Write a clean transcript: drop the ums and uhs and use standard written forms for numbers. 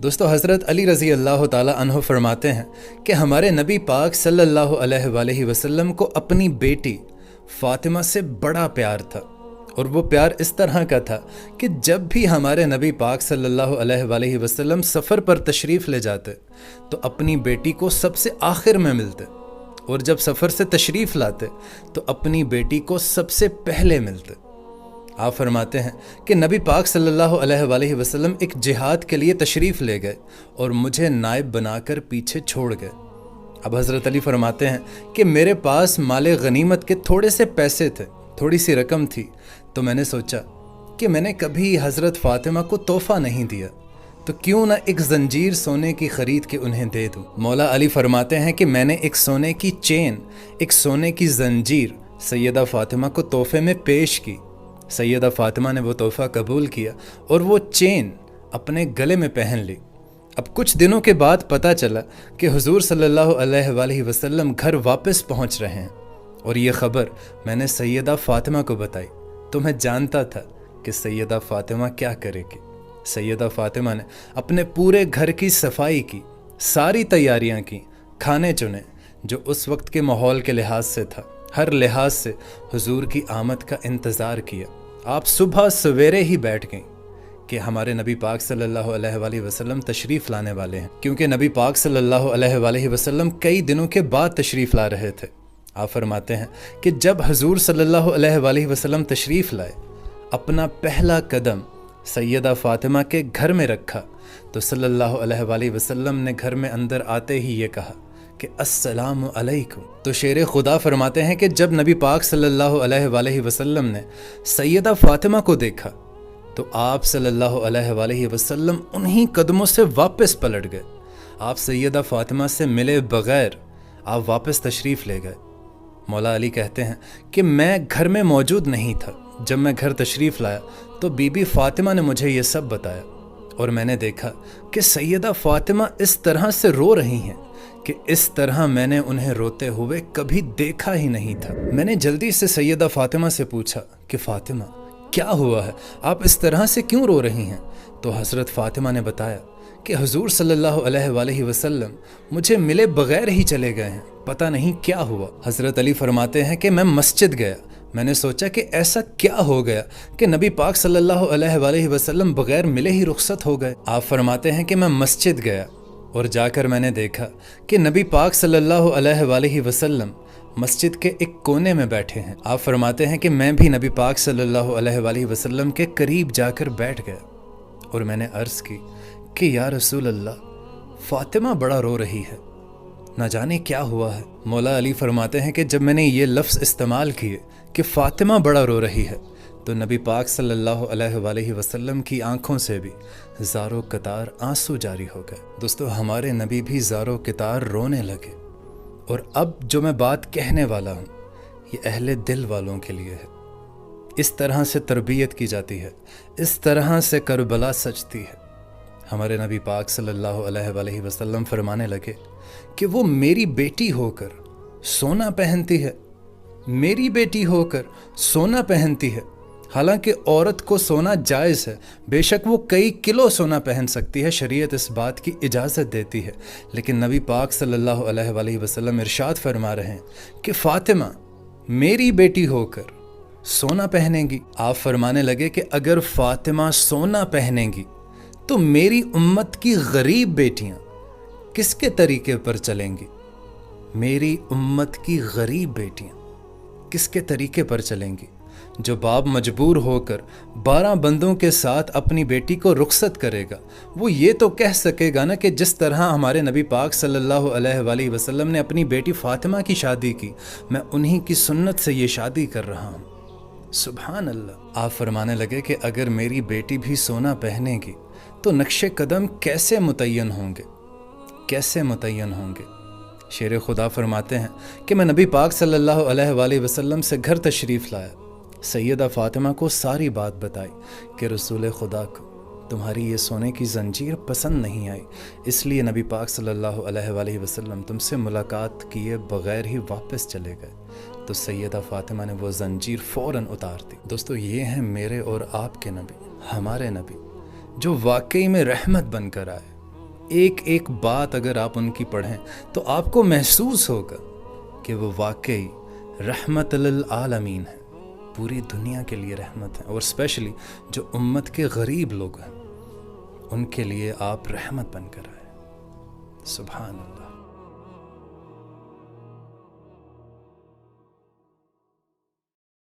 दोस्तों, हज़रत अली रज़ी अल्लाह ताला अन्हु फरमाते हैं कि हमारे नबी पाक सल्लल्लाहु अलैहि वसल्लम को अपनी बेटी फ़ातिमा से बड़ा प्यार था। और वो प्यार इस तरह का था कि जब भी हमारे नबी पाक सल्लल्लाहु अलैहि वसल्लम सफ़र पर तशरीफ़ ले जाते तो अपनी बेटी को सबसे आखिर में मिलते, और जब सफ़र से तशरीफ़ लाते तो अपनी बेटी को सबसे पहले मिलते। आप फरमाते हैं कि नबी पाक सल्लल्लाहु अलैहि वसल्लम एक जिहाद के लिए तशरीफ़ ले गए और मुझे नायब बनाकर पीछे छोड़ गए। अब हज़रत अली फरमाते हैं कि मेरे पास माले गनीमत के थोड़े से पैसे थे, थोड़ी सी रकम थी, तो मैंने सोचा कि मैंने कभी हज़रत फ़ातिमा को तोहफ़ा नहीं दिया, तो क्यों ना एक ज़ंजीर सोने की ख़रीद के उन्हें दे दूँ। मौला अली फरमाते हैं कि मैंने एक सोने की चेन, एक सोने की ज़ंजीर सैयदा फ़ातिमा को तोहफ़े में पेश की। सैयदा फ़ातिमा ने वो तोहफ़ा कबूल किया और वो चेन अपने गले में पहन ली। अब कुछ दिनों के बाद पता चला कि हुज़ूर सल्लल्लाहु अलैहि वसल्लम घर वापस पहुंच रहे हैं, और ये ख़बर मैंने सैयदा फ़ातिमा को बताई। तो मैं जानता था कि सैयदा फ़ातिमा क्या करेगी। सैयदा फ़ातिमा ने अपने पूरे घर की सफाई की, सारी तैयारियां की, खाने चुने जो उस वक्त के माहौल के लिहाज से था। हर लिहाज से हुजूर की आमद का इंतज़ार किया। आप सुबह सवेरे ही बैठ गईं कि हमारे नबी पाक सल्लल्लाहु अलैहि वसल्लम तशरीफ़ लाने वाले हैं, क्योंकि नबी पाक सल्लल्लाहु अलैहि वसल्लम कई दिनों के बाद तशरीफ़ ला रहे थे। आप फरमाते हैं कि जब हुजूर सल्लल्लाहु अलैहि वसल्लम तशरीफ़ लाए, अपना पहला कदम सैयदा फ़ातिमा के घर में रखा तो सल्लल्लाहु अलैहि वसल्लम ने घर में अंदर आते ही ये कहा कि अस्सलामु अलैकुम। तो शेर खुदा फरमाते हैं कि जब नबी पाक सल्लल्लाहु अलैहि वसल्लम ने सैयदा फ़ातिमा को देखा तो आप सल्लल्लाहु अलैहि वसल्लम उन्हीं कदमों से वापस पलट गए। आप सैयदा फ़ातिमा से मिले बग़ैर आप वापस तशरीफ़ ले गए। मौला अली कहते हैं कि मैं घर में मौजूद नहीं था। जब मैं घर तशरीफ़ लाया तो बीबी फ़ातिमा ने मुझे ये सब बताया, और मैंने देखा कि सैयदा फ़ातिमा इस तरह से रो रही हैं कि इस तरह मैंने उन्हें रोते हुए कभी देखा ही नहीं था। मैंने जल्दी से सैयदा फ़ातिमा से पूछा कि फ़ातिमा क्या हुआ है, आप इस तरह से क्यों रो रही हैं? तो हज़रत फ़ातिमा ने बताया कि हुज़ूर सल्लल्लाहु अलैहि वसल्लम मुझे मिले बग़ैर ही चले गए हैं, पता नहीं क्या हुआ। हज़रत अली फरमाते हैं कि मैं मस्जिद गया। मैंने सोचा कि ऐसा क्या हो गया कि नबी पाक सल्लल्लाहु अलैहि वसल्लम बग़ैर मिले ही रुखसत हो गए। आप फरमाते हैं कि मैं मस्जिद गया और जाकर मैंने देखा कि नबी पाक सल्लल्लाहु अलैहि वसल्लम मस्जिद के एक कोने में बैठे हैं। आप फरमाते हैं कि मैं भी नबी पाक सल्लल्लाहु अलैहि वसल्लम के करीब जाकर बैठ गया और मैंने अर्ज़ की कि या रसूल अल्लाह, फ़ातिमा बड़ा रो रही है, ना जाने क्या हुआ है। मौला अली फरमाते हैं कि जब मैंने ये लफ्ज़ इस्तेमाल किए कि फ़ातिमा बड़ा रो रही है तो नबी पाक सल्लल्लाहु अलैहि वसल्लम की आंखों से भी ज़ारो कतार आंसू जारी हो गए। दोस्तों, हमारे नबी भी ज़ारो कतार रोने लगे। और अब जो मैं बात कहने वाला हूँ ये अहले दिल वालों के लिए है। इस तरह से तरबियत की जाती है, इस तरह से करबला सजती है। हमारे नबी पाक सल्लल्लाहु अलैहि वसल्लम फरमाने लगे कि वो मेरी बेटी होकर सोना पहनती है, मेरी बेटी होकर सोना पहनती है। हालांकि औरत को सोना जायज़ है, बेशक वो कई किलो सोना पहन सकती है, शरीयत इस बात की इजाज़त देती है, लेकिन नबी पाक सल्लल्लाहु अलैहि वसल्लम इरशाद फरमा रहे हैं कि फ़ातिमा मेरी बेटी होकर सोना पहनेंगी। आप फरमाने लगे कि अगर फ़ातिमा सोना पहनेंगी तो मेरी उम्मत की गरीब बेटियां किसके तरीके पर चलेंगी? मेरी उम्मत की गरीब बेटियां किसके तरीके पर चलेंगी? जो बाप मजबूर होकर 12 बंदों के साथ अपनी बेटी को रुखसत करेगा, वो ये तो कह सकेगा ना कि जिस तरह हमारे नबी पाक सल्लल्लाहु अलैहि वसल्लम ने अपनी बेटी फ़ातिमा की शादी की, मैं उन्हीं की सुन्नत से ये शादी कर रहा हूँ। सुभान अल्लाह। आप फरमाने लगे कि अगर मेरी बेटी भी सोना पहनेगी तो नक्शे कदम कैसे मुतय्यन होंगे, कैसे मुतय्यन होंगे। शेर खुदा फरमाते हैं कि मैं नबी पाक सल्लल्लाहु अलैहि वसल्लम से घर तशरीफ़ लाया, सैयदा फ़ातिमा को सारी बात बताई कि रसूल खुदा को तुम्हारी ये सोने की ज़ंजीर पसंद नहीं आई, इसलिए नबी पाक सल्लल्लाहु अलैहि वसल्लम तुमसे मुलाकात किए बग़ैर ही वापस चले गए। तो सैयदा फ़ातिमा ने वो ज़ंजीर फ़ौरन उतार दी। दोस्तों, ये हैं मेरे और आपके नबी, हमारे नबी, जो वाकई में रहमत बनकर आए, ایک ایک بات اگر آپ ان کی پڑھیں تو آپ کو محسوس ہوگا کہ وہ واقعی رحمت للعالمین ہے، پوری دنیا کے لیے رحمت ہے، اور اسپیشلی جو امت کے غریب لوگ ہیں ان کے لیے آپ رحمت بن کر آئے۔ سبحان اللہ۔